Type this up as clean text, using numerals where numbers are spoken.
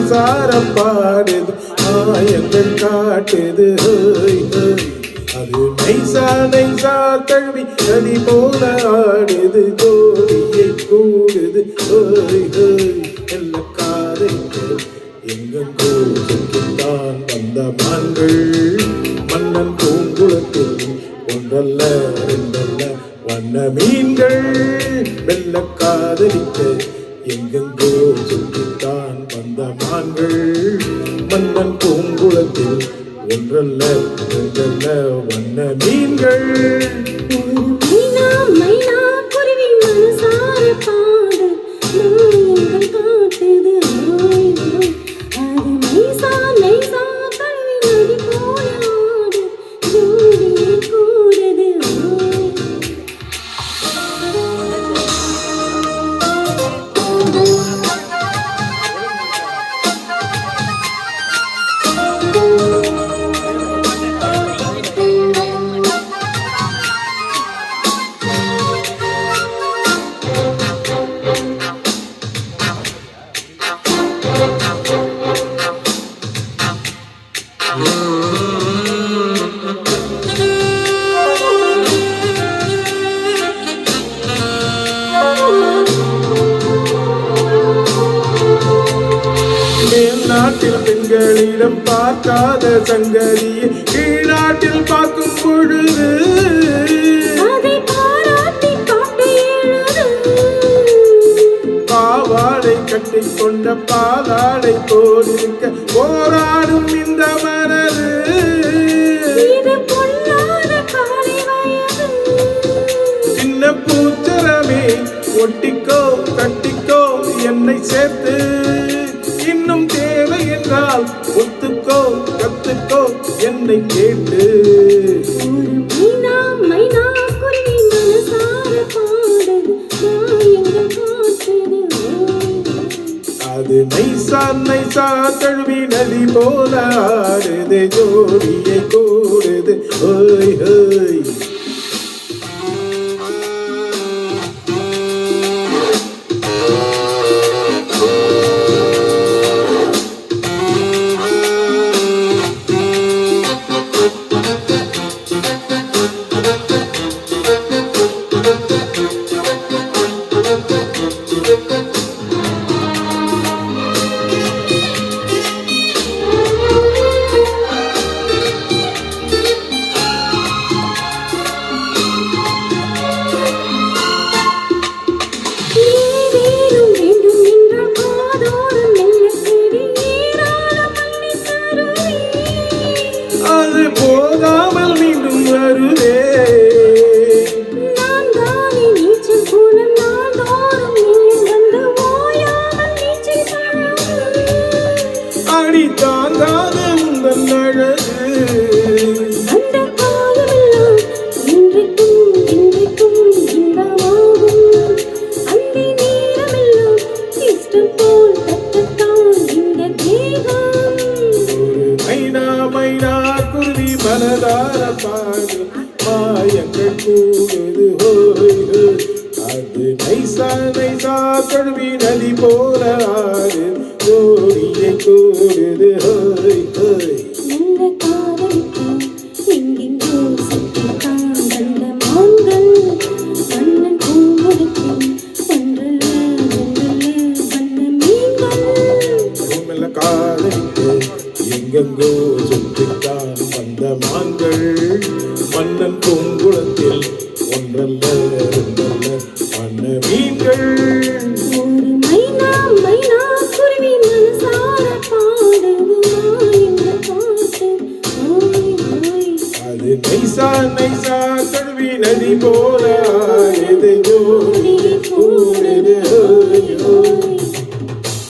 மனசார பாடுது மாயங்கள் காட்டுது அது நைசா நைசா தழுவி நதி போல ஆடுது ஜோடியை கூடுது எல்ல காதைக்கு எங்கெங்கோ சுற்றித்தான் வந்த மான்கள் மன்னன் பூங்குளத்தில் ஒன்றல்ல ரெண்டல்ல வண்ண மீன்கள் வெள்ள காதலிக்க எங்கெங்கோ சுற்றித்தான் வந்த மான்கள் மன்னன் பூங்குளத்தில் ஒன்றல்ல ரெண்டல்ல வண்ண மீன்கள் மைனா மைனா குருவி மனசார பாடு மாயங்கள் காட்டுது அது நைசா நைசா தழுவி நதி போல ஆடு ஜோடியை கூடுது மேல்நாட்டில் பெண்களிடம் பார்க்காத சங்கதியை கீழ்நாட்டில் பார்க்கும் பொழுது அதை பாராட்டி பாட்டு எழுது பாவாடை கட்டிக்கொண்ட பாலாடை போலிருக்க போராடும் இந்த மனது இது பொன்னான காலை வயது சின்ன பூச்சரமே ஒட்டிக்கோ கட்டிக்கோ என்னை சேர்த்து இன்னும் தேவை என்றால் ஒத்துக்கோ கத்துக்கோ என்னை கேட்டு மைனா மைனா குருவி மனசார பாடுது மாயங்கள் காட்டுது அது நைசா நைசா தழுவி நதி போல ஆடுது ஜோடியை கூடுது ஓய் ஹோய் அது போகாமல் மீண்டும் வருவே நான் தானே நீச்சல் குளம் நாள்தோறும் நீர் வந்து ஓயாமல் நீச்சல் பழகு அடி தாங்காத உங்கள் அழகு அந்த காலமெல்லாம் இன்றைக்கும் இன்றைக்கும் இன்பமாகும் அந்த நேரமெல்லாம் இஷ்டம் போல் தட்டத்தான் இந்த தேகம் ஒரு மைனா மைனா குருவி மனதார பாடு மாயங்கள் கூடுது ஹோய் ஹோய் அது நைசா நைசா தழுவி நதி போல ஆடு ஜோடியை கூடுது ஹோய் ஹோய் நல்ல காதலிக்கு எங்கெங்கோ சுற்றித்தான் வந்த மான்கள் மன்னன் பூமுகத்தில் ஒன்றல்ல ரெண்டல்ல வண்ண மீன்கள் மெல்ல காதலிக்கு எங்கெங்கோ சுற்றித்தான் வந்த மான்கள் மன்னன் பூங்குளத்தில் ஒன்றல்ல ரெண்டல்ல வண்ண மீன்கள் ஒரு மைனா மைனா குருவி மனசார பாடுது மாயங்கள் காட்டு ஓய் ஓய் அது நைசா நைசா தழுவி நதி போல ஆடுது ஜோடி கூடுது ஓய் ஓய்